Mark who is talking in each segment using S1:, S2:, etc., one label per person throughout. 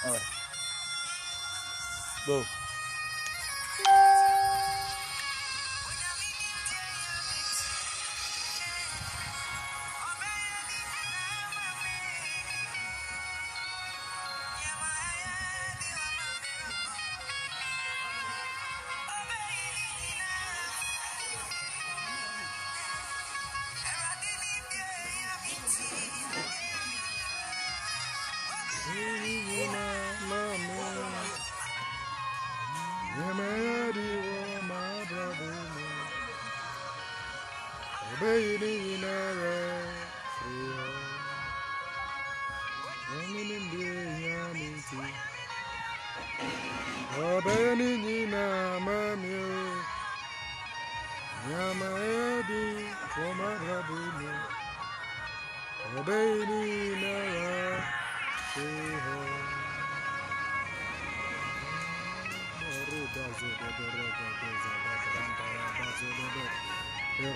S1: All right. Go.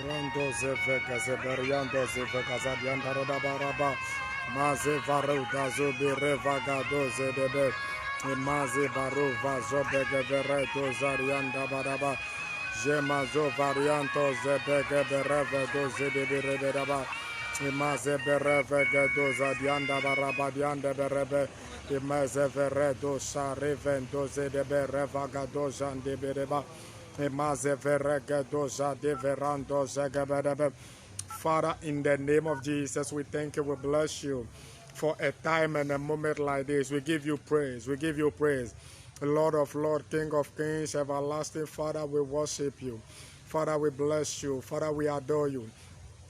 S1: Rando zeveka zeberiando zeveka zadianda roda baraba maze varu dazo bireva gado zedebe maze varu vazo bege veredo zarianda baraba jemazo varianto zebege bereve do zedebe rebedaba maze bereve gado zadianda baraba dianda berebe maze veredo sarevendo zedebe reva gado zande bereba. Father, in the name of Jesus, we thank you, we bless you for a time and a moment like this. We give you praise, we give you praise. Lord of Lords, King of Kings, everlasting Father, we worship you. Father, we bless you. Father, we adore you.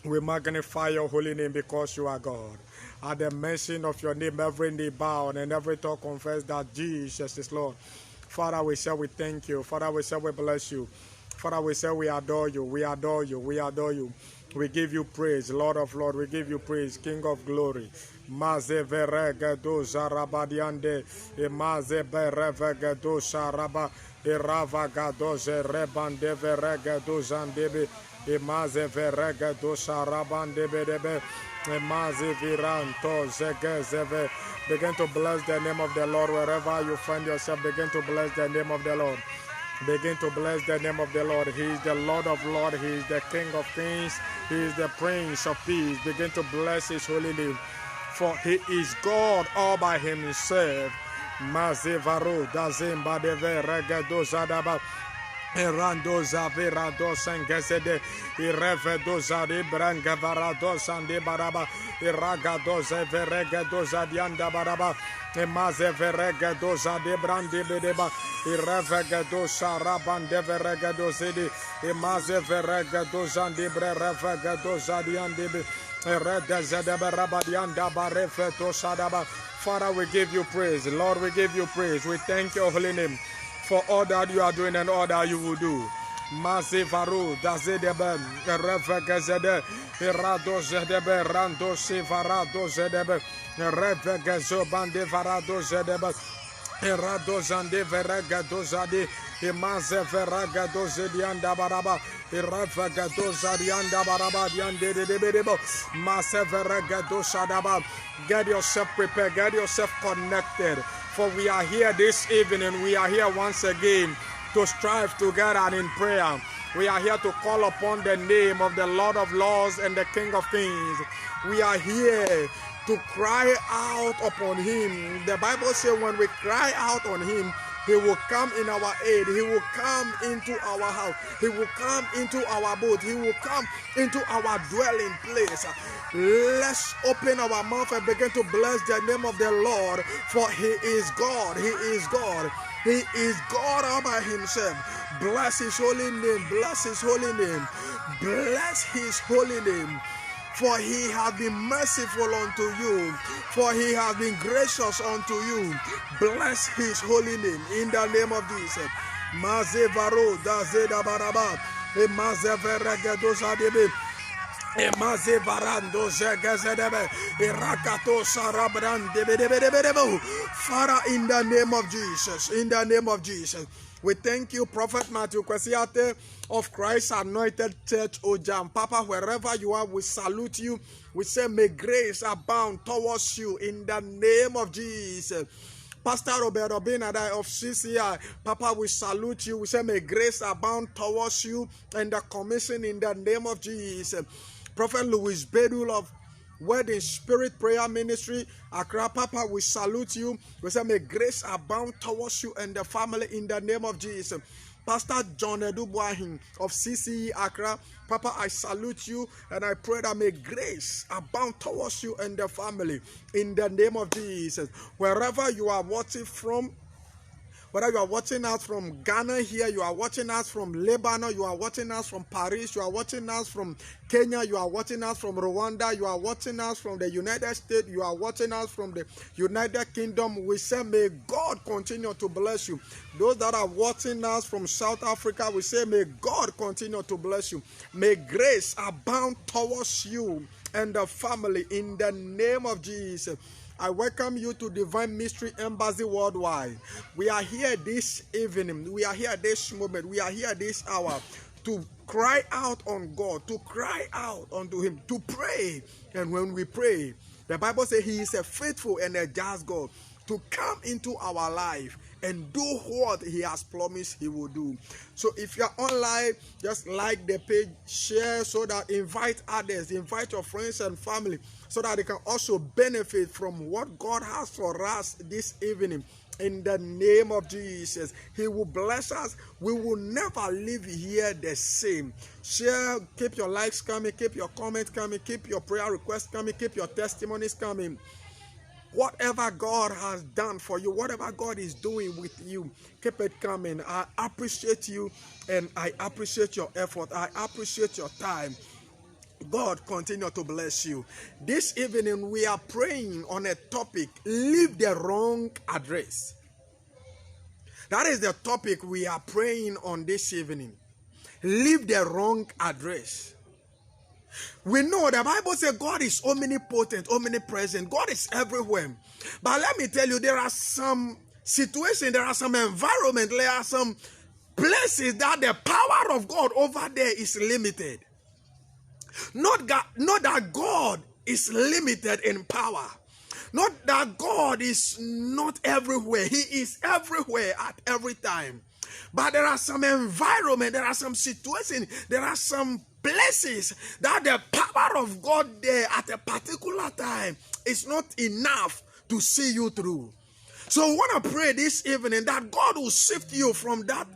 S1: We magnify your holy name because you are God. At the mention of your name, every knee bowed and every tongue confess that Jesus is Lord. Father, we say we thank you. Father, we say we bless you. Father, we say we adore you. We adore you. We adore you. We give you praise, Lord of Lords. We give you praise, King of Glory. Maze veregedo zarabadiande, maze berevegedo sharaba, iravagado zerebande veregedo zandebe, maze veregedo sharabande bedebe, maze viranto zegezeve. Begin to bless the name of the Lord wherever you find yourself. Begin to bless the name of the Lord. Begin to bless the name of the Lord. He is the Lord of Lords. He is the King of Kings. He is the Prince of Peace. Begin to bless his holy name. For he is God all by himself. Mazevaru dazimba deve regado zadaba. Erando zavirado sengezede irevedo zari branga varado sande baraba iragado zeveregedo zadianda baraba emaze veregedo zade brande bedeba irevegedo sarabande veregedo zedi emaze veregedo zande brerevegedo zadiande be erede zede barabadianda barefeto sadaba. Father, we give you praise. Lord, we give you praise. We thank your holy name for all that you are doing and all that you will do. Mazivaru, Dazedebe, Revegazede, Irado Zedebe, Rando Sivarado Zedebe, Revegazo Bande Varado Zedebe, Irado Zande Veragado Zadi, Imaze Veragado Zedianda Baraba, Irevegado Zadianda Baraba, Diande de Bedebo, Mase Veragado Sadaba. Get yourself prepared, get yourself connected. For we are here this evening, we are here once again to strive together in prayer. We are here to call upon the name of the Lord of Lords and the King of Kings. We are here to cry out upon him. The Bible says when we cry out on him, he will come in our aid. He will come into our house. He will come into our boat. He will come into our dwelling place. Let's open our mouth and begin to bless the name of the Lord, for he is God. He is God. He is God all by himself. Bless his holy name. Bless his holy name. Bless his holy name. For he has been merciful unto you. For he has been gracious unto you. Bless his holy name in the name of Jesus. Mazevaro dazeda baraba. Mazeveregedo sadebe. Mazevarando zegezedebe. Irakato sarabrande bedebedebedebo. Father, in the name of Jesus. In the name of Jesus. We thank you, Prophet Matthew Kwesiate of Christ Anointed Church Ojam. Papa, wherever you are, we salute you. We say, may grace abound towards you in the name of Jesus. Pastor Robert Obinadai of CCI, Papa, we salute you. We say, may grace abound towards you and the commission in the name of Jesus. Prophet Louis Bedul of Wedding Spirit Prayer Ministry, Accra, Papa, we salute you. We say, may grace abound towards you and the family in the name of Jesus. Pastor John Edubuahin of CCE Accra, Papa, I salute you and I pray that may grace abound towards you and the family in the name of Jesus. Wherever you are watching from, whether you are watching us from Ghana here, you are watching us from Lebanon, you are watching us from Paris, you are watching us from Kenya, you are watching us from Rwanda, you are watching us from the United States, you are watching us from the United Kingdom. We say, may God continue to bless you. Those that are watching us from South Africa, we say, may God continue to bless you. May grace abound towards you and the family in the name of Jesus. I welcome you to Divine Mystery Embassy Worldwide. We are here this evening. We are here this moment. We are here this hour to cry out on God, to cry out unto Him, to pray. And when we pray, the Bible says He is a faithful and a just God to come into our life and do what He has promised He will do. So if you're online, just like the page, share so that invite others, invite your friends and family so that they can also benefit from what God has for us this evening. In the name of Jesus, He will bless us. We will never leave here the same. Share, keep your likes coming, keep your comments coming, keep your prayer requests coming, keep your testimonies coming. Whatever God has done for you, whatever God is doing with you, keep it coming. I appreciate you and I appreciate your effort. I appreciate your time. God continue to bless you. This evening we are praying on a topic, leave the wrong address. That is the topic we are praying on this evening. Leave the wrong address. We know the Bible says God is omnipotent, omnipresent. God is everywhere. But let me tell you, there are some situations, there are some environments, there are some places that the power of God over there is limited. Not that God is limited in power. Not that God is not everywhere. He is everywhere at every time. But there are some environment, there are some situations, there are some places that the power of God there at a particular time is not enough to see you through. So I want to pray this evening that God will shift you from that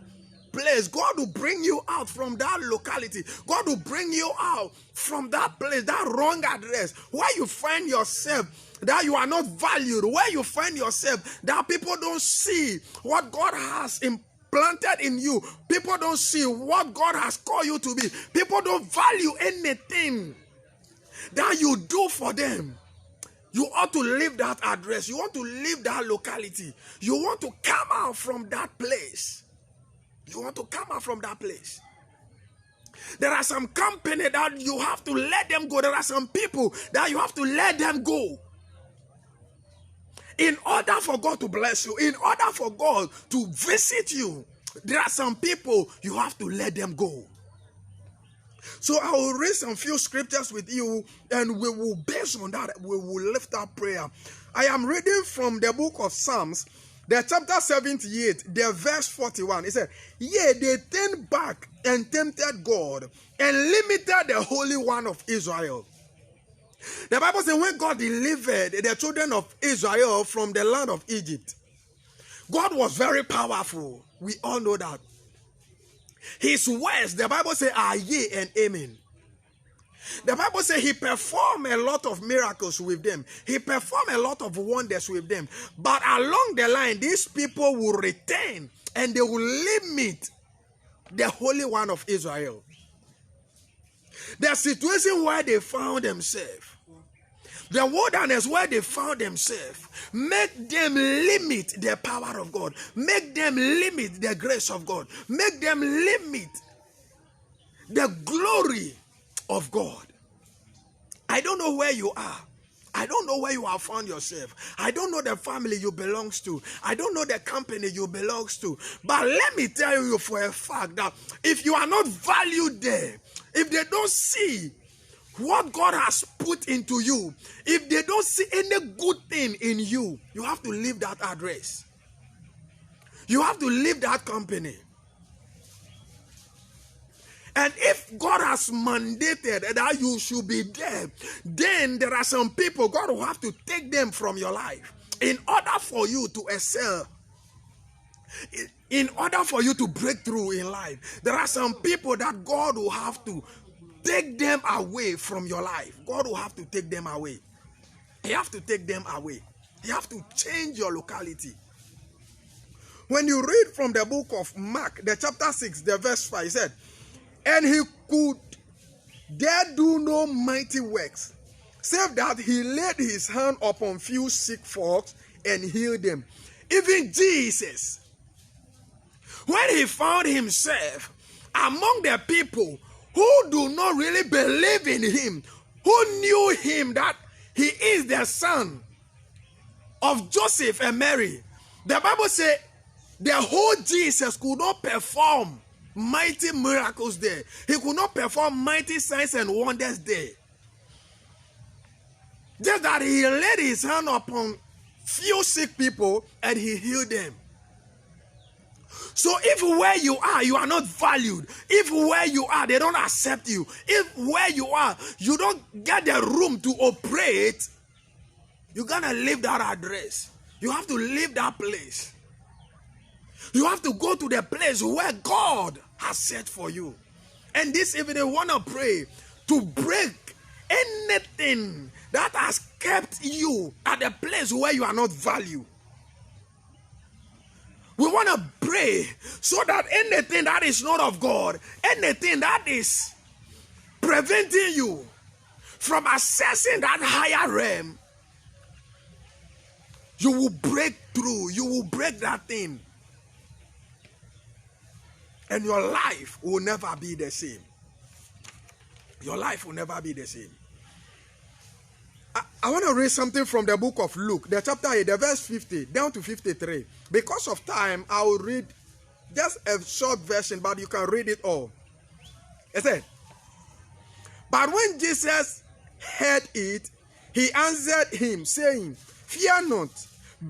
S1: place. God will bring you out from that locality. God will bring you out from that place, that wrong address, where you find yourself that you are not valued, where you find yourself that people don't see what God has implanted in you. People don't see what God has called you to be. People don't value anything that you do for them. You ought to leave that address. You want to leave that locality. You want to come out from that place. You want to come out from that place. There are some company that you have to let them go. There are some people that you have to let them go. In order for God to bless you, in order for God to visit you, there are some people you have to let them go. So I will read some few scriptures with you and we will, based on that, we will lift up prayer. I am reading from the book of Psalms, the chapter 78, the verse 41. It said, yea, they turned back and tempted God and limited the Holy One of Israel. The Bible says when God delivered the children of Israel from the land of Egypt, God was very powerful. We all know that. His words, the Bible says, are yea and amen. The Bible says He performed a lot of miracles with them. He performed a lot of wonders with them. But along the line, these people will return and they will limit the Holy One of Israel. The situation where they found themselves, the wilderness where they found themselves, make them limit the power of God. Make them limit the grace of God. Make them limit the glory of God. I don't know where you are. I don't know where you have found yourself. I don't know the family you belong to. I don't know the company you belong to. But let me tell you for a fact that if you are not valued there, if they don't see
S2: what God has put into you, if they don't see any good thing in you, you have to leave that address. You have to leave that company. And if God has mandated that you should be there, then there are some people, God will have to take them from your life in order for you to excel. In order for you to break through in life, there are some people that God will have to take them away from your life. God will have to take them away. He have to take them away. He have to change your locality. When you read from the book of Mark, the chapter 6, the verse 5, he said, and he could there do no mighty works, save that he laid his hand upon few sick folks and healed them. Even Jesus, when he found himself among the people who do not really believe in him, who knew him that he is the son of Joseph and Mary, the Bible says the whole Jesus could not perform mighty miracles there. He could not perform mighty signs and wonders there. Just that he laid his hand upon few sick people and he healed them. So if where you are not valued, if where you are they don't accept you, if where you are you don't get the room to operate, you're gonna leave that address. You have to leave that place. You have to go to the place where God has set for you. And this evening, I want to pray to break anything that has kept you at the place where you are not valued. We want to pray so that anything that is not of God, anything that is preventing you from accessing that higher realm, you will break through, you will break that thing. And your life will never be the same. Your life will never be the same. I want to read something from the book of Luke, the chapter 8, the verse 50 down to 53. Because of time, I will read just a short version, but you can read it all. It said, but when Jesus heard it, he answered him, saying, fear not,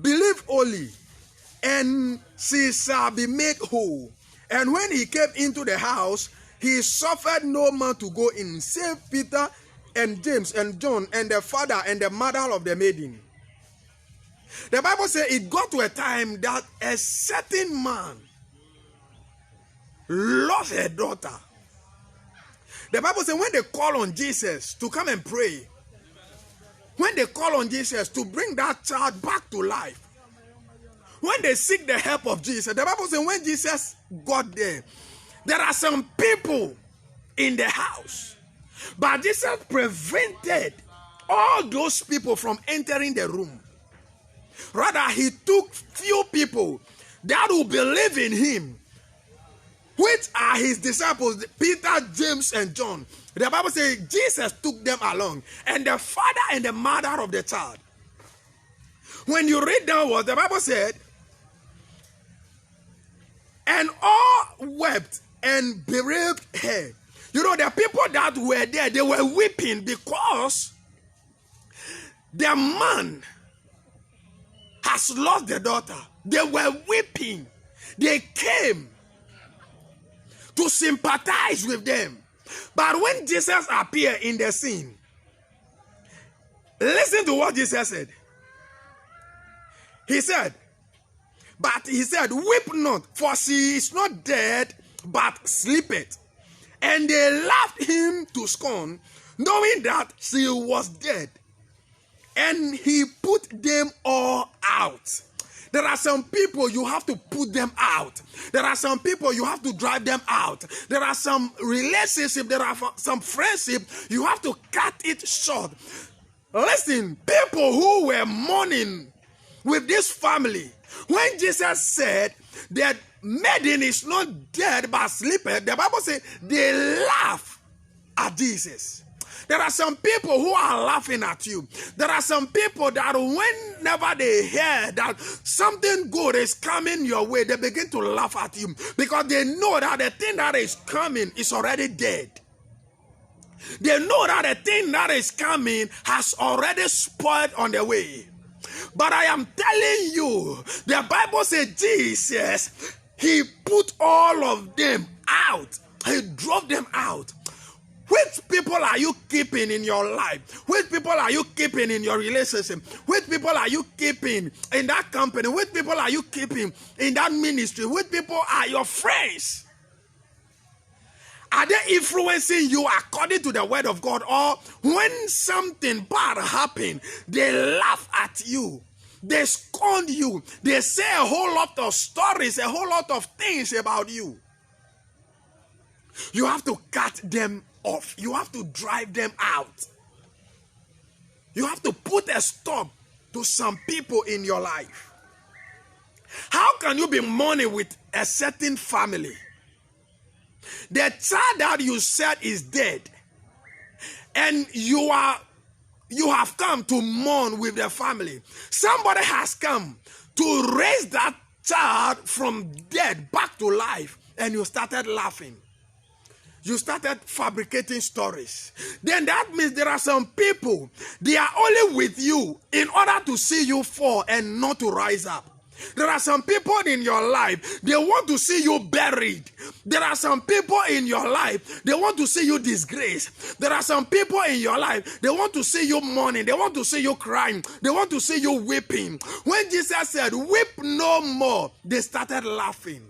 S2: believe only, and she shall be made whole. And when he came into the house, he suffered no man to go in, save Peter and James and John and the father and the mother of the maiden. The Bible says it got to a time that a certain man lost a daughter. The Bible says when they call on Jesus to come and pray, when they call on Jesus to bring that child back to life, when they seek the help of Jesus, the Bible says when Jesus got there, there are some people in the house, but Jesus prevented all those people from entering the room. Rather, he took few people that will believe in him, which are his disciples, Peter, James, and John. The Bible says Jesus took them along, and the father and the mother of the child. When you read downwards, the Bible said, and all wept and bereaved her. You know, the people that were there, they were weeping because the man has lost the daughter. They were weeping. They came to sympathize with them. But when Jesus appeared in the scene, listen to what Jesus said. He said, weep not, for she is not dead, but sleepeth. And they laughed him to scorn, knowing that she was dead. And he put them all out. There are some people you have to put them out. There are some people you have to drive them out. There are some relationships, there are some friendship, you have to cut it short. Listen, people who were mourning with this family, when Jesus said that maiden is not dead but sleepeth, the Bible says they laugh at Jesus. There are some people who are laughing at you. There are some people that whenever they hear that something good is coming your way, they begin to laugh at you because they know that the thing that is coming is already dead. They know that the thing that is coming has already spoiled on the way. But I am telling you, the Bible says Jesus, he put all of them out. He drove them out. Which people are you keeping in your life? Which people are you keeping in your relationship? Which people are you keeping in that company? Which people are you keeping in that ministry? Which people are your friends? Are they influencing you according to the word of God? Or when something bad happens, they laugh at you. They scorn you. They say a whole lot of stories, a whole lot of things about you. You have to cut them off. You have to drive them out. You have to put a stop to some people in your life. How can you be mourning with a certain family? The child that you said is dead, and you have come to mourn with the family. Somebody has come to raise that child from dead back to life, and you started laughing. You started fabricating stories. Then that means there are some people, they are only with you in order to see you fall and not to rise up. There are some people in your life, they want to see you buried. There are some people in your life, they want to see you disgraced. There are some people in your life, they want to see you mourning. They want to see you crying. They want to see you weeping. When Jesus said, weep no more, they started laughing.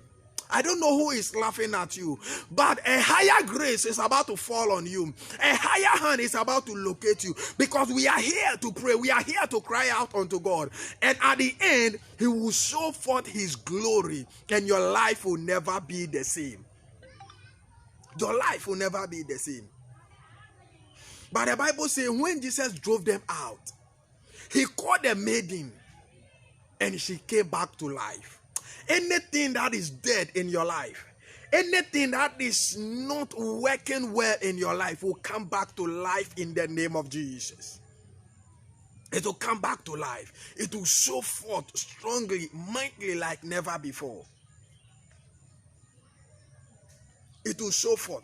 S2: I don't know who is laughing at you, but a higher grace is about to fall on you. A higher hand is about to locate you, because we are here to pray. We are here to cry out unto God. And at the end, he will show forth his glory, and your life will never be the same. Your life will never be the same. But the Bible says when Jesus drove them out, he called the maiden and she came back to life. Anything that is dead in your life, anything that is not working well in your life will come back to life in the name of Jesus. It will come back to life. It will show forth strongly, mightily like never before. It will show forth.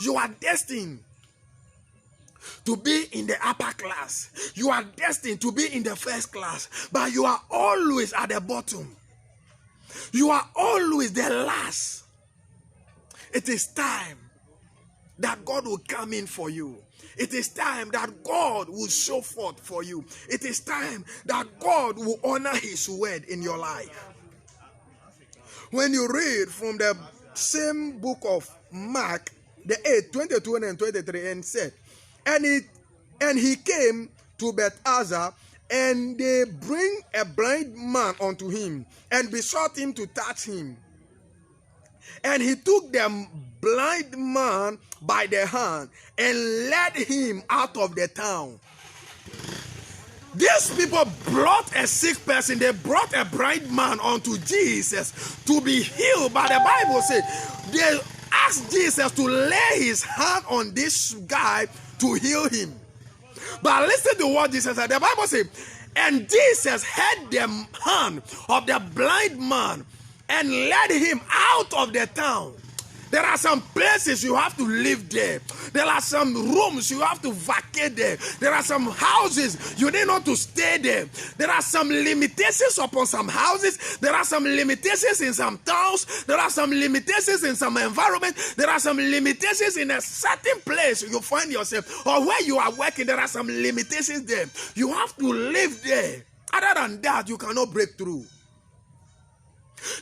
S2: You are destined to be in the upper class. You are destined to be in the first class, but you are always at the bottom. You are always the last. It is time that God will come in for you. It is time that God will show forth for you. It is time that God will honor his word in your life. When you read from the same book of Mark, the 8, 22 and 23, and said, and he came to Bethesda, and they bring a blind man unto him, and besought him to touch him. And he took the blind man by the hand, and led him out of the town. These people brought a sick person. They brought a blind man unto Jesus to be healed. But the Bible says they asked Jesus to lay his hand on this guy to heal him. But listen to what Jesus said. The Bible says, and Jesus had the hand of the blind man and led him out of the town. There are some places you have to live there. There are some rooms you have to vacate there. There are some houses you need not to stay there. There are some limitations upon some houses. There are some limitations in some towns. There are some limitations in some environments. There are some limitations in a certain place you find yourself, or where you are working. There are some limitations there. You have to live there. Other than that, you cannot break through.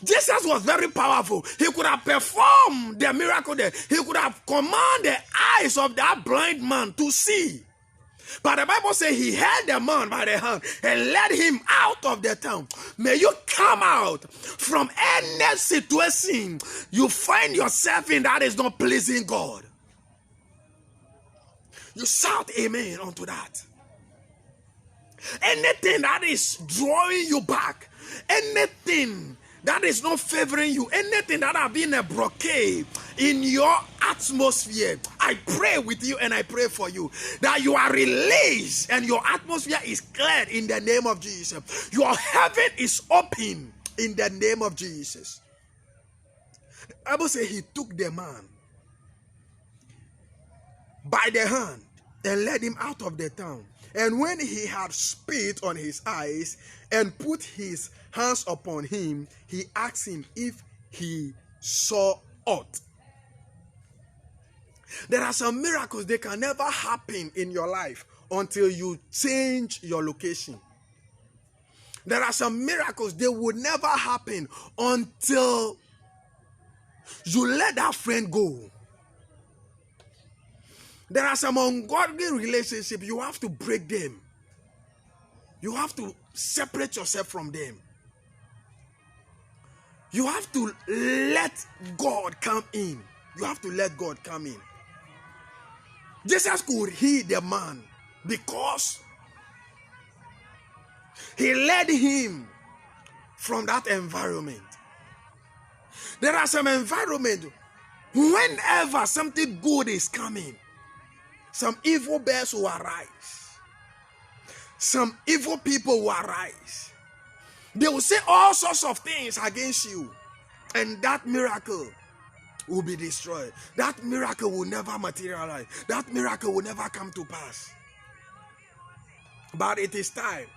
S2: Jesus was very powerful. He could have performed the miracle there. He could have commanded the eyes of that blind man to see. But the Bible says he held the man by the hand and led him out of the town. May you come out from any situation you find yourself in that is not pleasing God. You shout amen unto that. Anything that is drawing you back, anything that is not favoring you, anything that have been a blockade in your atmosphere, I pray with you and I pray for you that you are released and your atmosphere is cleared in the name of Jesus. Your heaven is open in the name of Jesus. The Bible says he took the man by the hand and led him out of the town. And when he had spit on his eyes and put his hands upon him, he asked him if he saw aught. There are some miracles, they can never happen in your life until you change your location. There are some miracles, they would never happen until you let that friend go. There are some ungodly relationships, you have to break them. You have to separate yourself from them. You have to let God come in. You have to let God come in. Jesus could heal the man because he led him from that environment. There are some environments, whenever something good is coming, some evil bears will arise. Some evil people will arise. They will say all sorts of things against you, and that miracle will be destroyed. That miracle will never materialize. That miracle will never come to pass. But it is time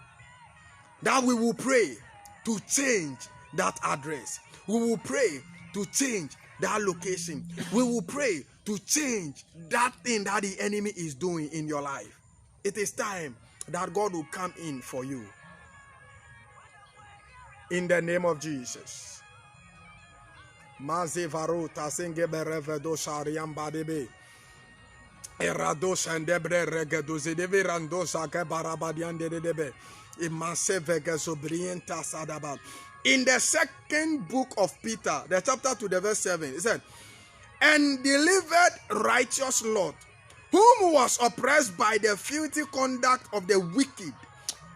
S2: that we will pray to change that address. We will pray to change that location. We will pray to change that thing that the enemy is doing in your life. It is time that God will come in for you. In the name of Jesus. Mazivaruta sengeberevedo shariam badebe. Erados and debre regados de randosa kebarabadian de debe. In the second book of Peter, the chapter 2, the verse 7, it said, and delivered righteous Lot, whom was oppressed by the filthy conduct of the wicked.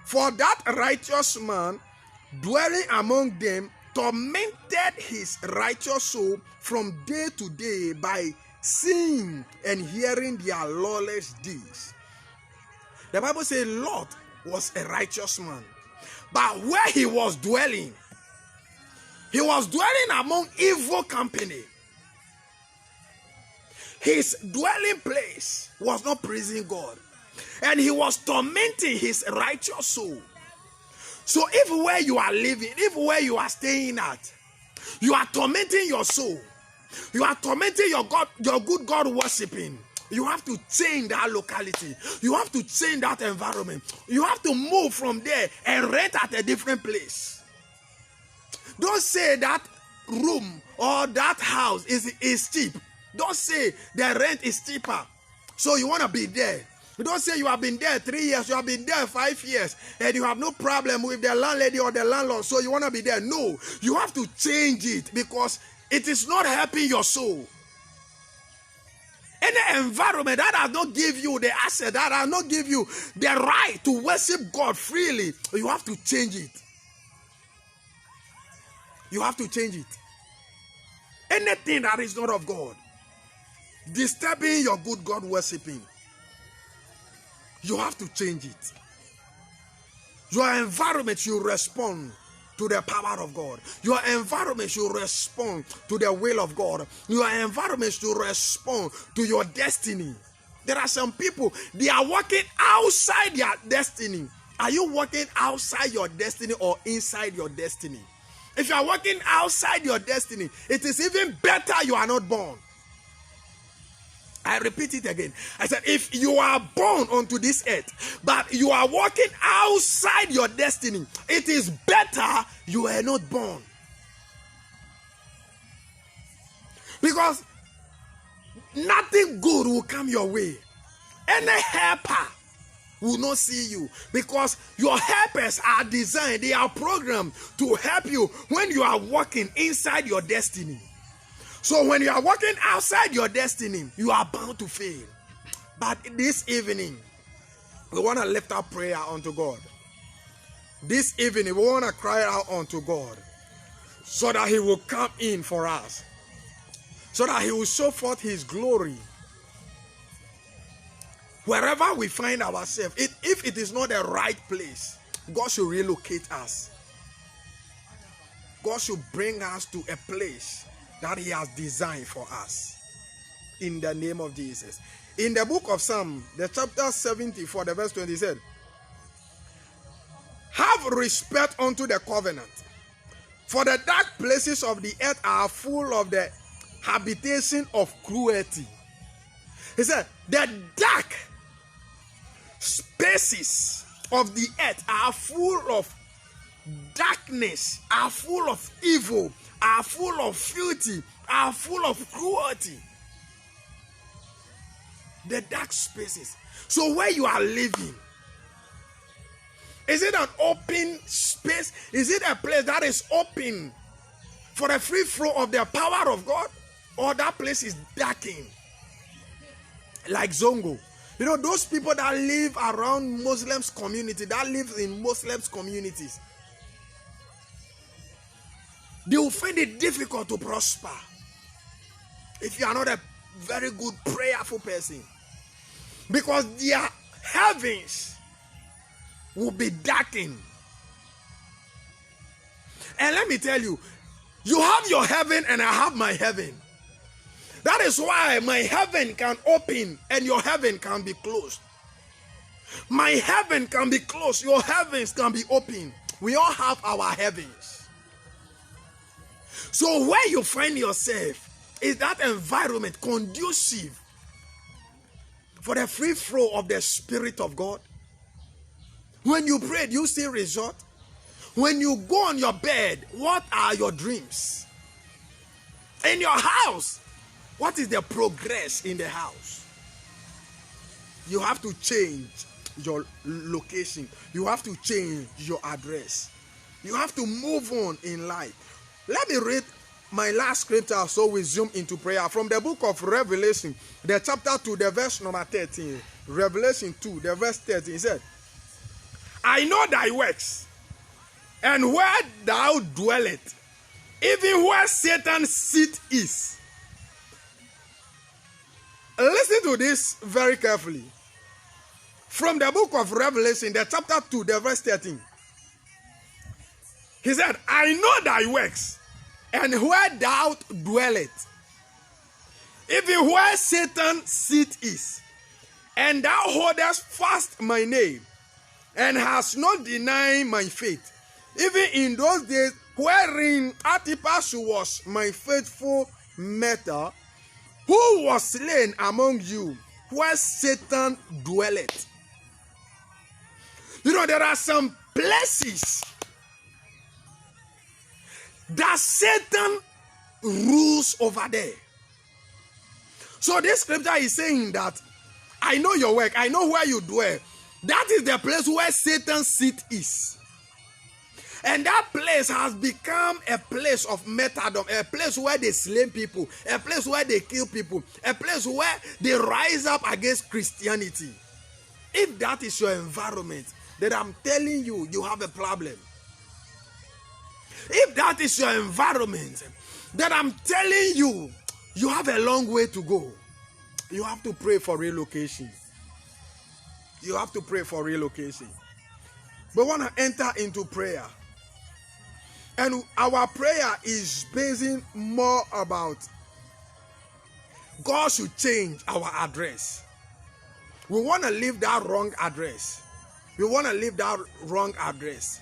S2: For that righteous man, dwelling among them, tormented his righteous soul from day to day by seeing and hearing their lawless deeds. The Bible says Lot was a righteous man, but where he was dwelling among evil company. His dwelling place was not praising God, and he was tormenting his righteous soul. So if where you are living, if where you are staying at, you are tormenting your soul, you are tormenting your God, your good God worshiping, you have to change that locality. You have to change that environment. You have to move from there and rent at a different place. Don't say that room or that house is cheap. Don't say the rent is cheaper, so you want to be there. Don't say you have been there 3 years, you have been there 5 years, and you have no problem with the landlady or the landlord, so you want to be there. No, you have to change it because it is not helping your soul. Any environment that does not give you the asset, that does not give you the right to worship God freely, you have to change it. You have to change it. Anything that is not of God, disturbing your good God worshiping, you have to change it. Your environment should respond to the power of God. Your environment should respond to the will of God. Your environment should respond to your destiny. There are some people, they are working outside their destiny. Are you working outside your destiny or inside your destiny? If you are working outside your destiny, it is even better you are not born. I repeat it again. I said, if you are born onto this earth, but you are walking outside your destiny, it is better you are not born. Because nothing good will come your way. Any helper will not see you, because your helpers are designed, they are programmed to help you when you are walking inside your destiny. So when you are walking outside your destiny, you are bound to fail. But this evening, we want to lift up prayer unto God. This evening, we want to cry out unto God so that He will come in for us, so that He will show forth His glory. Wherever we find ourselves, if it is not the right place, God should relocate us. God should bring us to a place that He has designed for us. In the name of Jesus. In the book of Psalm, the chapter 74, the verse 20 said, have respect unto the covenant, for the dark places of the earth are full of the habitation of cruelty. He said, the dark spaces of the earth are full of darkness, are full of evil, are full of filthy, are full of cruelty. The dark spaces. So where you are living, is it an open space? Is it a place that is open for the free flow of the power of God? Or that place is darkened? Like Zongo. You know, those people that live around Muslims community, that live in Muslims communities, they will find it difficult to prosper if you are not a very good prayerful person, because their heavens will be darkened. And let me tell you, you have your heaven and I have my heaven. That is why my heaven can open and your heaven can be closed. My heaven can be closed, your heavens can be open. We all have our heavens. So where you find yourself, is that environment conducive for the free flow of the Spirit of God? When you pray, do you still resort? When you go on your bed, what are your dreams? In your house, what is the progress in the house? You have to change your location. You have to change your address. You have to move on in life. Let me read my last scripture so we zoom into prayer. From the book of Revelation, the chapter 2, the verse number 13. Revelation 2, the verse 13. He said, I know thy works, and where thou dwellest, even where Satan's seat is. Listen to this very carefully. From the book of Revelation, the chapter 2, the verse 13. He said, I know thy works, and where thou dwellest, even where Satan's seat is, and thou holdest fast my name, and hast not denied my faith, even in those days wherein Antipas was my faithful martyr, who was slain among you, where Satan dwelleth. You know, there are some places that Satan rules over there. So this scripture is saying that I know your work, I know where you dwell. That is the place where Satan's seat is. And that place has become a place of martyrdom, a place where they slay people, a place where they kill people, a place where they rise up against Christianity. If that is your environment, then I'm telling you, you have a problem. If that is your environment, then I'm telling you, you have a long way to go. You have to pray for relocation. You have to pray for relocation. We want to enter into prayer. And our prayer is basing more about God should change our address. We want to leave that wrong address. We want to leave that wrong address.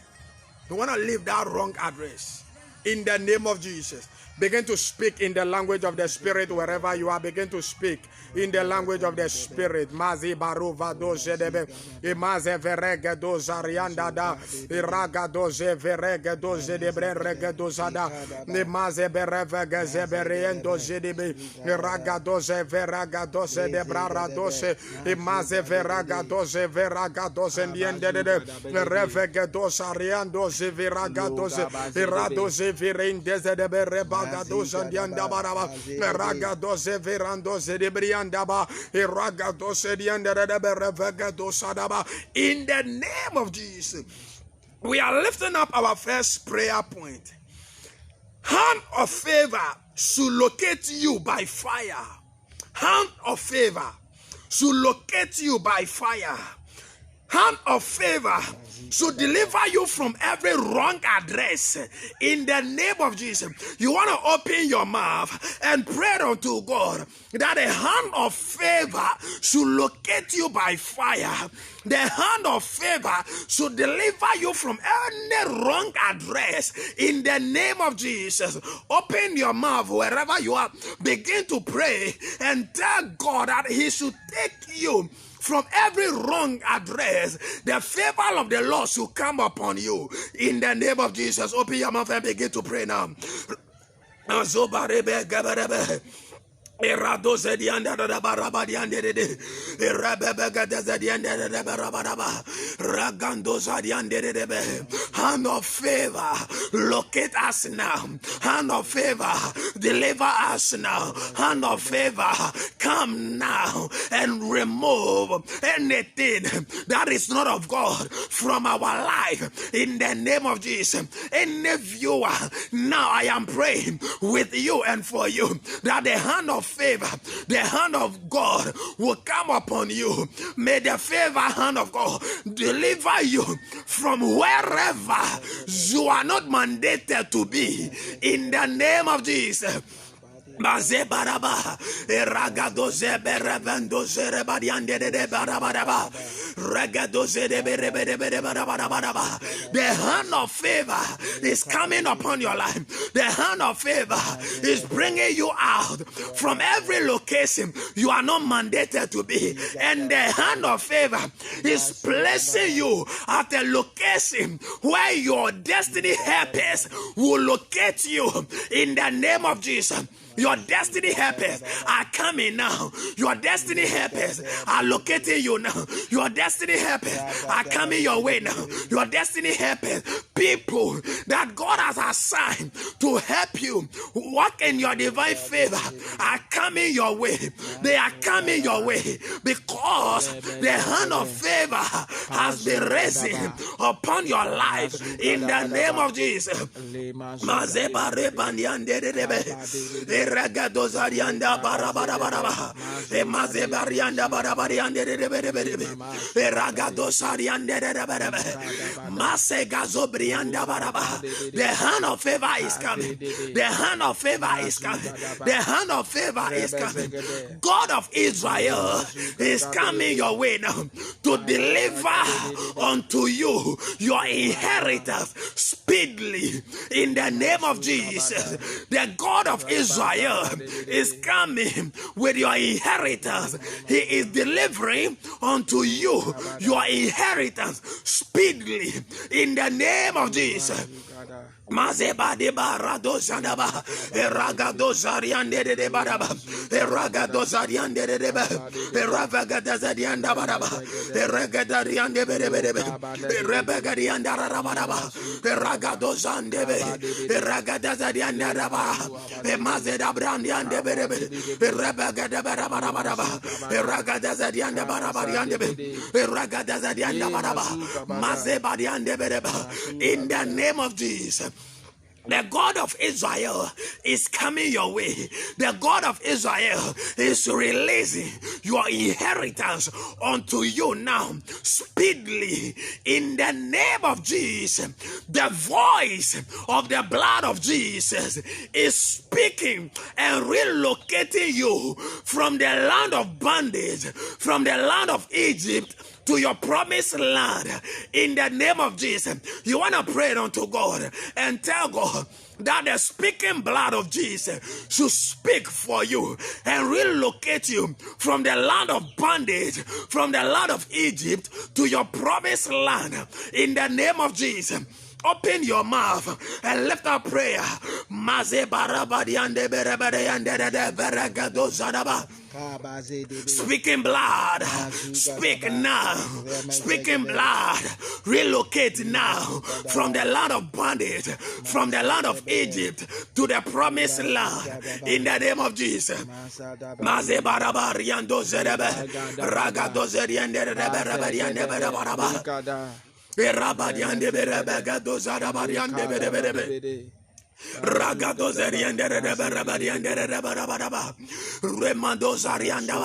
S2: We want to leave that wrong address. In the name of Jesus. Begin to speak in the language of the Spirit wherever you are. Begin to speak in the language of the Spirit. Mazi baruva doze debe, imaze verege doze arianda da, iraga doze verege doze debre rege dozada, imaze berevege zeberien doze debe, iraga doze veraga doze debrara doze, imaze veraga doze ndiende de, revege doze ariando ze veraga doze, iradoze virinde ze debe reba. In the name of Jesus, we are lifting up our first prayer point. Hand of favor should locate you by fire. Hand of favor should locate you by fire. hand of favor should deliver you from every wrong address in the name of Jesus. You want to open your mouth and pray unto God that a hand of favor should locate you by fire. The hand of favor should deliver you from any wrong address in the name of Jesus. Open your mouth wherever you are. Begin to pray and tell God that He should take you from every wrong address. The favor of the Lord should come upon you in the name of Jesus. Open your mouth and begin to pray now. Erado zedianda da barabadiande de Erabega zedianda da barabadaba Ragando zadiande de hand of favor locate us now. Hand of favor deliver us now. Hand of favor come now and remove anything that is not of God from our life in the name of Jesus. Any viewer, now I am praying with you and for you that the hand of favor, the hand of God will come upon you. May the favor hand of God deliver you from wherever you are not mandated to be in the name of Jesus. Mazebaraba, Eragadoze Berevendo Zerebadiande de Barabaraba, Regadoze de Berebarabaraba. The hand of favor is coming upon your life. The hand of favor is bringing you out from every location you are not mandated to be. And the hand of favor is placing you at a location where your destiny helpers will locate you in the name of Jesus. Your destiny helpers are coming now. Your destiny helpers are locating you now. Your destiny helpers are coming your way now. Your destiny helpers, people that God has assigned to help you walk in your divine favor, are coming your way. They are coming your way because the hand of favor has been raising upon your life in the name of Jesus. Regadozarianda Barabarabaraba, Emazebarianda Barabariande Ragadosariande Masegazobrianda Baraba. The hand of favor is coming. The hand of favor is coming. The hand of favor is coming. God of Israel is coming your way now to deliver unto you your inheritance speedily in the name of Jesus. The God of Israel is coming with your inheritance. He is delivering unto you your inheritance speedily in the name of Jesus. Mazeba de barado zanaba, eragado zariande de baraba, eragado zariande de ba, eravaga zarianda baraba, eragadariande berebe, erabagarianda rabaraba, eragado zandebe, eragada zarianda raba, emazeda brandiande berebe, erabagada barabaraba, eragada zarianda barabariande, eragada zarianda baraba, mazeba diande berebe, in the name of Jesus. The God of Israel is coming your way. The God of Israel is releasing your inheritance unto you now, speedily, in the name of Jesus. The voice of the blood of Jesus is speaking and relocating you from the land of bondage, from the land of Egypt, to your promised land in the name of Jesus. You want to pray unto God and tell God that the speaking blood of Jesus should speak for you and relocate you from the land of bondage, from the land of Egypt, to your promised land in the name of Jesus. Open your mouth and lift up prayer. Speaking blood, speak now. Speaking blood, relocate now from the land of bondage, from the land of Egypt to the promised land in the name of Jesus. Ragado Zarianda Remando Zarianda.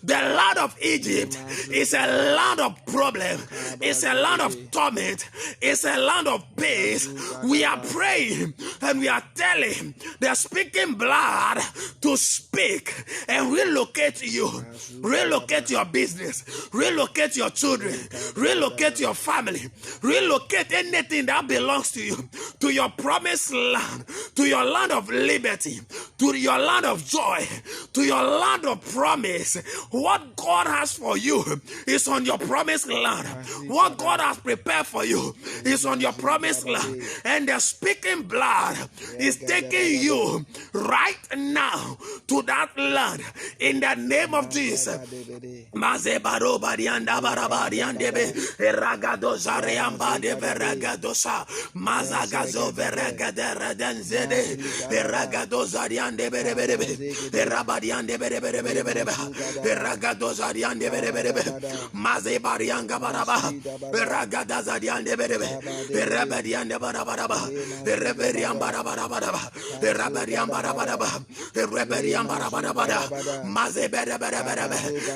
S2: The land of Egypt is a land of problem, it's a land of torment, it's a land of peace. We are praying and we are telling the speaking blood to speak and relocate you, relocate your business, relocate your children, relocate your family, relocate anything that belongs to you, to your promised land, to your land of liberty, to your land of joy, to your land of promise. What God has for you is on your promised land. What God has prepared for you is on your promised land. And the speaking blood is taking you right now to that land in the name of Jesus. Mazebaro barianda barabariandebe eragado zareamba de veragadosa mazagazo veragada denzede eragado zariande bereberebe erabariande bereberebe eragado zariande bereberebe mazebarianga baraba eragada zariande berebe erabariande barabaraba ereberiam barabaraba erabariam barabaraba ereberiam barabaraba mazebere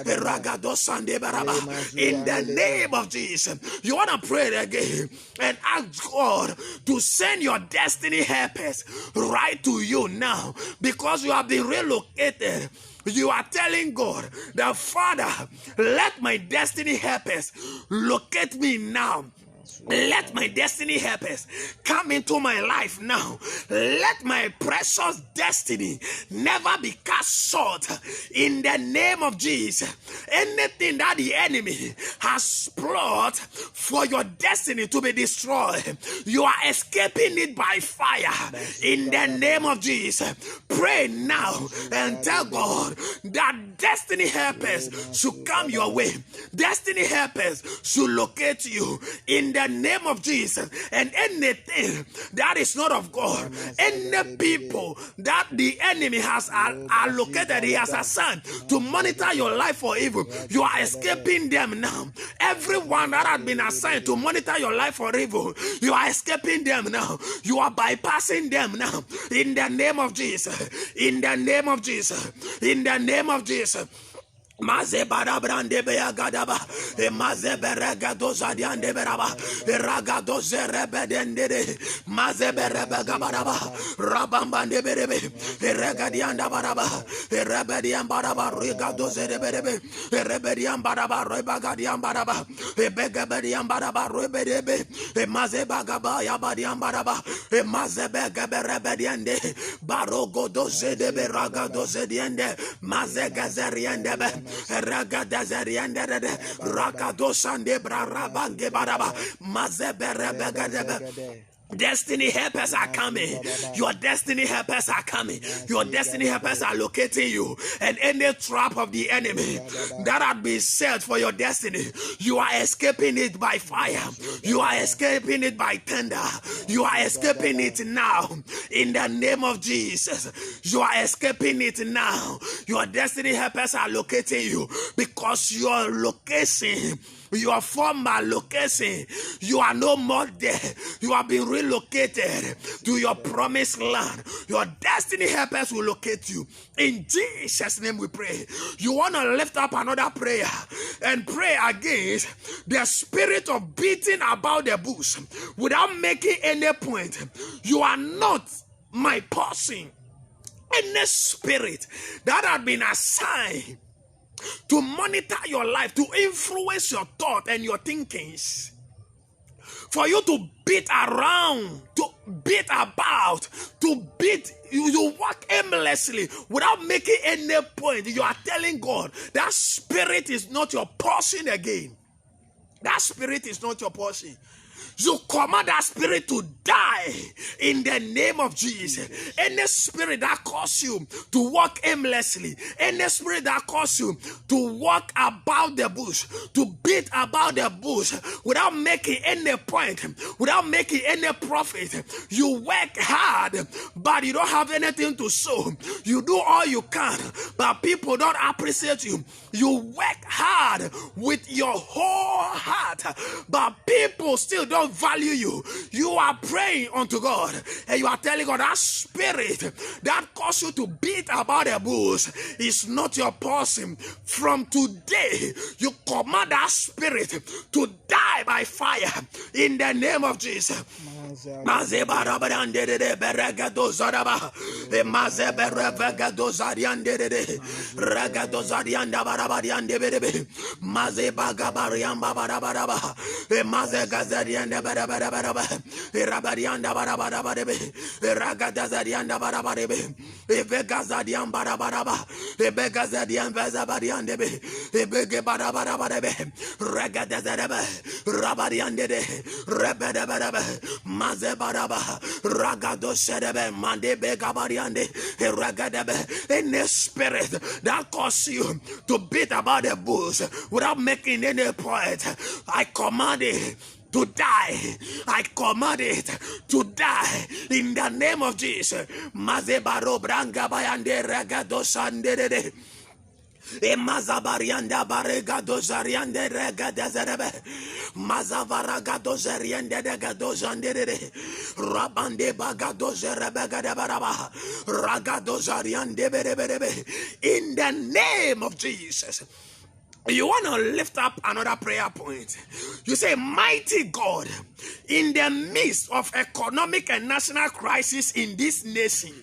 S2: eragado sande baraba. In the name of Jesus, you want to pray again and ask God to send your destiny helpers right to you now, because you have been relocated. You are telling God, the Father, let my destiny helpers locate me now. Let my destiny helpers come into my life now. Let my precious destiny never be cast short in the name of Jesus. Anything that the enemy has plotted for your destiny to be destroyed, you are escaping it by fire in the name of Jesus. Pray now and tell God that destiny helpers should come your way. Destiny helpers should locate you in the name of Jesus. And anything that is not of God, any people that the enemy has allocated, he has assigned to monitor your life for evil, you are escaping them now. Everyone that has been assigned to monitor your life for evil, you are escaping them now. You are bypassing them now in the name of Jesus. In the name of Jesus. In the name of Jesus. Maze barabrande beya gadaba, maze beragado zadiande beraba, ragado zerebedende, maze berebe gabaraba, rabambande berebe, regadianda baraba, rebedian baraba, regado zereberebe, rebedian baraba, rebagadian baraba, begabedian baraba, rebedebe, maze bagaba yabadian baraba, maze begaberebediande, barogo doze de beragado zediende, maze gazeriende. Ragadazarianda Rakadosande Brarabange Baraba Mazeberebegadebe. Destiny helpers are coming. Your destiny helpers are coming. Your destiny helpers are locating you. And any trap of the enemy that had been set for your destiny, you are escaping it by fire. You are escaping it by thunder. You are escaping it now. In the name of Jesus, you are escaping it now. Your destiny helpers are locating you, because your location, your former location, you are no more there. You have been relocated to your promised land. Your destiny helpers will locate you. In Jesus' name we pray. You want to lift up another prayer and pray against the spirit of beating about the bush without making any point. You are not my portion. Any spirit that had been assigned to monitor your life, to influence your thought and your thinkings, for you to beat around, to beat about, to beat, you walk aimlessly without making any point. You are telling God that spirit is not your portion again. That spirit is not your portion. You command that spirit to die in the name of Jesus. Any spirit that causes you to walk aimlessly, any spirit that causes you to walk about the bush, to beat about the bush without making any point, without making any profit. You work hard, but you don't have anything to show. You do all you can, but people don't appreciate you. You work hard God with your whole heart, but people still don't value you. You are praying unto God and you are telling God that spirit that caused you to beat about the bush is not your portion. From today, you command that spirit to die by fire in the name of Jesus. Any spirit that causes you to beat about the bush without making any point, I command it to die. I command it to die in the name of Jesus. Mazebaro branga bayande regado sandere. Mazabarianda barega dozariande rega dezerebe Mazavaraga dozariande rega dozandere Rabande baga dozerebe gadabaraba Raga dozariande berebe. In the name of Jesus. You want to lift up another prayer point. You say, mighty God, in the midst of economic and national crisis in this nation,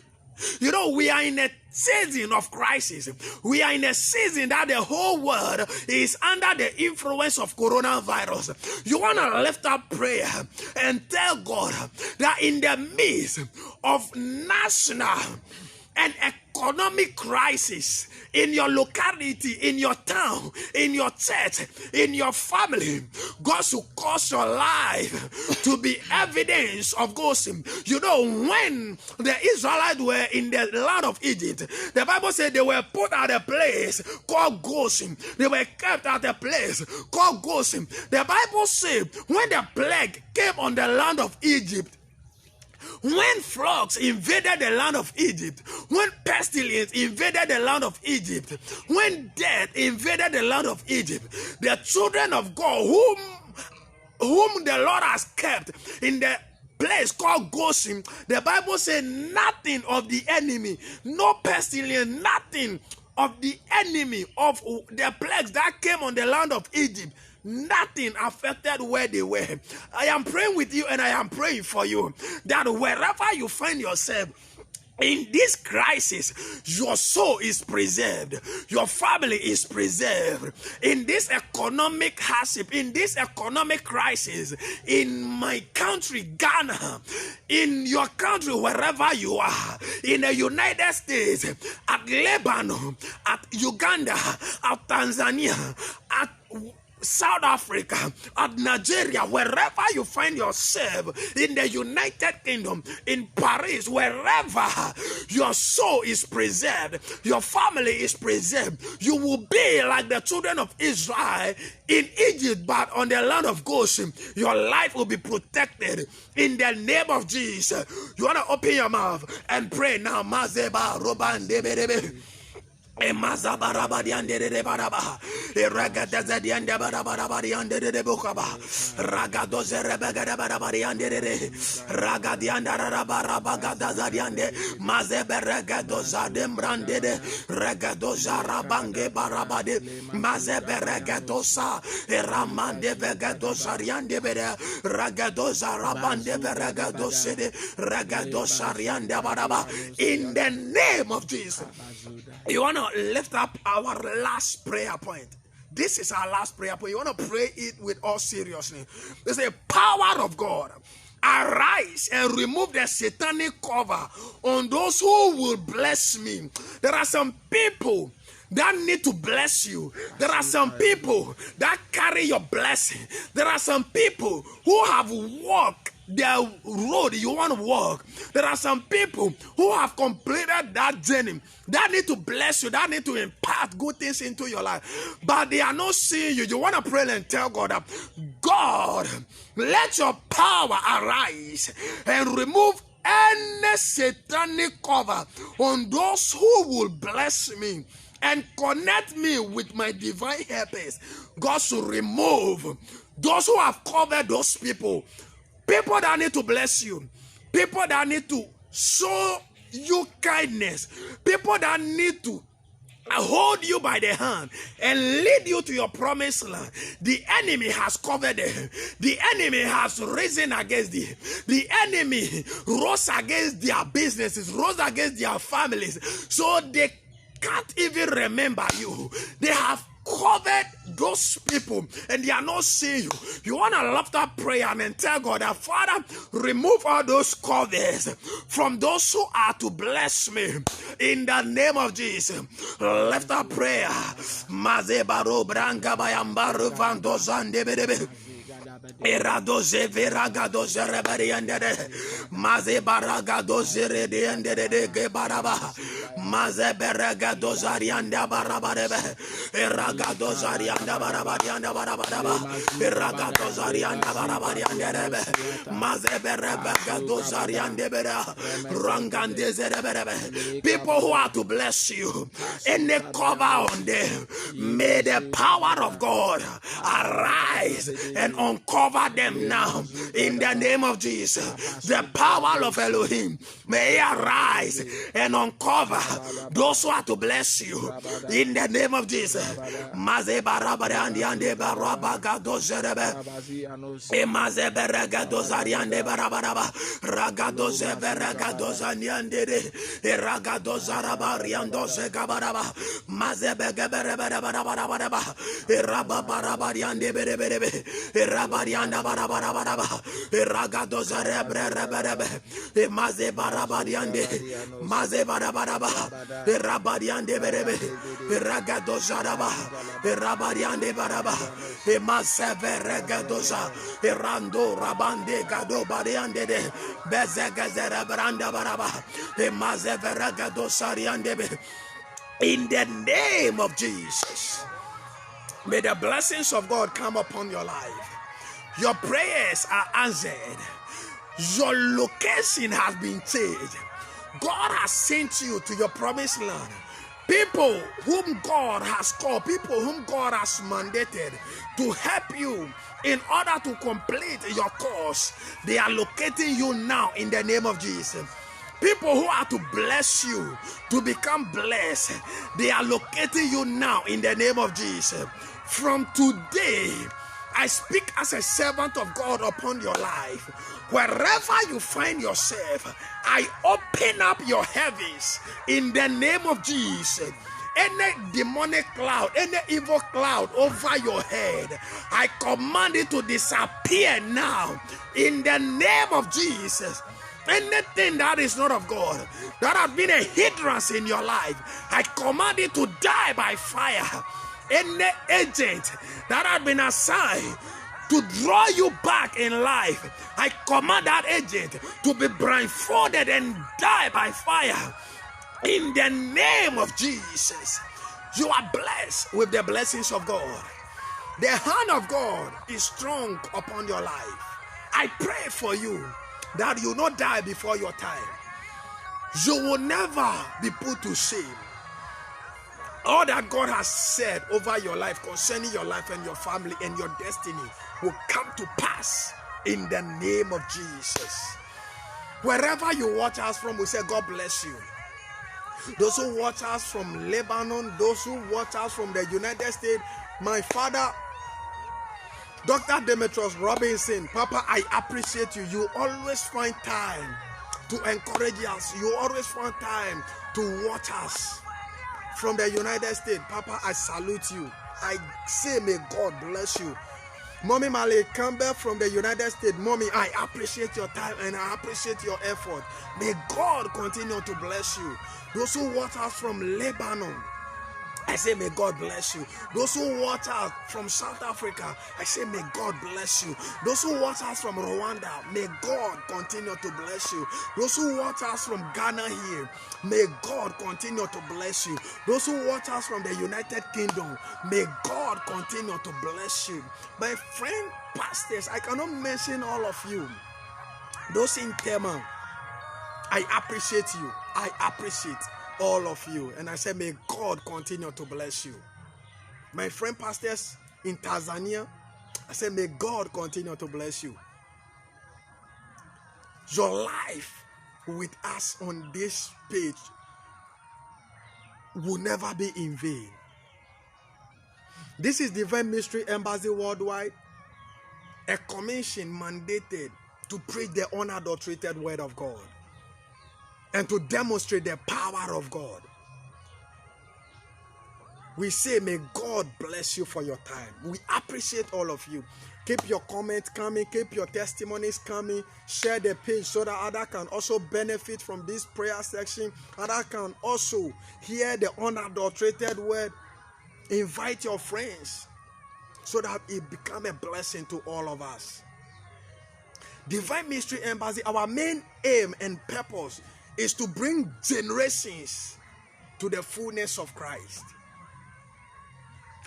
S2: you know, we are in a season of crisis. We are in a season that the whole world is under the influence of coronavirus. You want to lift up prayer and tell God that in the midst of national and economic crisis in your locality, in your town, in your church, in your family, God should cause your life to be evidence of Goshen. You know, when the Israelites were in the land of Egypt, the Bible said they were put at a place called Goshen. They were kept at a place called Goshen. The Bible said when the plague came on the land of Egypt, when frogs invaded the land of Egypt, when pestilence invaded the land of Egypt, when death invaded the land of Egypt, the children of God whom the Lord has kept in the place called Goshen, the Bible says nothing of the enemy, no pestilence, nothing of the enemy of the plagues that came on the land of Egypt, nothing affected where they were. I am praying with you and I am praying for you that wherever you find yourself in this crisis, your soul is preserved, your family is preserved. In this economic hardship, in this economic crisis, in my country, Ghana, in your country, wherever you are, in the United States, at Lebanon, at Uganda, at Tanzania, at South Africa, at Nigeria, wherever you find yourself, in the United Kingdom, in Paris, wherever your soul is preserved, your family is preserved, you will be like the children of Israel in Egypt, but on the land of Goshen. Your life will be protected in the name of Jesus. You want to open your mouth and pray now. Mazeba Roban Emazabara diande de baraba, Ragada diande baraba diande de bocaba, Ragado zerebega de barabariande de Ragadianda rabarabagada zadiande, Mazeberegado zadem brande, Regado zarabange barabade, Mazeberegato sa, Ramande vegado zariande bere, Ragado zarabande veregado sede, Ragado sariande baraba, in the name of Jesus. You want to lift up our last prayer point. This is our last prayer point. You want to pray it with all seriousness. There's a power of God. Arise and remove the satanic cover on those who will bless me. There are some people that need to bless you. There are some people that carry your blessing. There are some people who have walked the road you want to walk. There are some people who have completed that journey that need to bless you, that need to impart good things into your life, but they are not seeing you. You want to pray and tell God that, God, let your power arise and remove any satanic cover on those who will bless me and connect me with my divine helpers. God should remove those who have covered those people that need to bless you, people that need to show you kindness, people that need to hold you by the hand and lead you to your promised land. The enemy has covered them. The enemy has risen against them. The enemy rose against their businesses, rose against their families, so they can't even remember you. They have covered those people and they are not seeing you. You want to lift up prayer and tell God that, Father, remove all those covers from those who are to bless me in the name of Jesus. Lift up prayer. Mazebaro branca bayambaru vandozandebedebe. Eradoze veragadoze reberiandede maze baragadoze rediandede gebaraba maze beragadoze arianda barabarebe eragadoze arianda barabarianda barabaraba eragadoze arianda barabariandebe maze beragadoze ariandebera rangandeze reberebe. People who are to bless you and they cover on them, may the power of God arise and uncover them now in the name of Jesus. The power of Elohim may arise and uncover those who are to bless you in the name of Jesus. Maze barabarandi ande barabagado zerebe emaze beragado zariande barabaraba ragado zeberagado zaniande ragado zarabariando zegabaraba maze begeberebarabaraba rababarabariande bereberebe rabarianda barabaraba ragado zarebrebe maze barabariande maze barabaraba rabariande berebe ragado zaraba rabariande baraba maze veragado za rando rabande gado bariande de bezegazera branda baraba maze veragado sariande be. In the name of Jesus, may the blessings of God come upon your life. Your prayers are answered. Your location has been changed. God has sent you to your promised land. People whom God has called, people whom God has mandated to help you in order to complete your course, they are locating you now in the name of Jesus. People who are to bless you, to become blessed, they are locating you now in the name of Jesus. From today, I speak as a servant of God upon your life. Wherever you find yourself, I open up your heavens in the name of Jesus. Any demonic cloud, any evil cloud over your head, I command it to disappear now in the name of Jesus. Anything that is not of God, that has been a hindrance in your life, I command it to die by fire. Any agent that has been assigned to draw you back in life, I command that agent to be blindfolded and die by fire. In the name of Jesus, you are blessed with the blessings of God. The hand of God is strong upon your life. I pray for you that you will not die before your time. You will never be put to shame. All that God has said over your life, concerning your life and your family and your destiny, will come to pass in the name of Jesus. Wherever you watch us from, we say God bless you. Those who watch us from Lebanon, those who watch us from the United States, my father, Dr. Demetrius Robinson, Papa, I appreciate you. You always find time to encourage us. You always find time to watch us from the United States. Papa, I salute you. I say, may God bless you. Mommy Malay Campbell from the United States. Mommy, I appreciate your time and I appreciate your effort. May God continue to bless you. Those who watch us from Lebanon, I say, may God bless you. Those who watch us from South Africa, I say, may God bless you. Those who watch us from Rwanda, may God continue to bless you. Those who watch us from Ghana here, may God continue to bless you. Those who watch us from the United Kingdom, may God continue to bless you. My friend pastors, I cannot mention all of you. Those in Tema, I appreciate you. I appreciate. all of you. And I say, may God continue to bless you. My friend pastors in Tanzania, I say, may God continue to bless you. Your life with us on this page will never be in vain. This is Divine Mystery Embassy Worldwide, a commission mandated to preach the unadulterated word of God and to demonstrate the power of God. We say, may God bless you for your time. We appreciate all of you. Keep your comments coming. Keep your testimonies coming. Share the page so that others can also benefit from this prayer section. Others can also hear the unadulterated word. Invite your friends so that it become a blessing to all of us. Divine Mystery Embassy, our main aim and purpose is to bring generations to the fullness of Christ.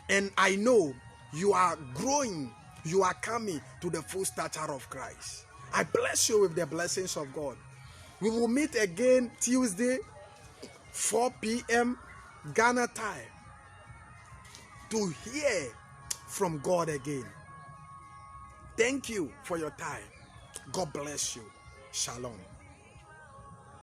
S2: And I know you are growing, you are coming to the full stature of Christ. I bless you with the blessings of God. We will meet again Tuesday, 4 p.m. Ghana time, to hear from God again. Thank you for your time. God bless you. Shalom.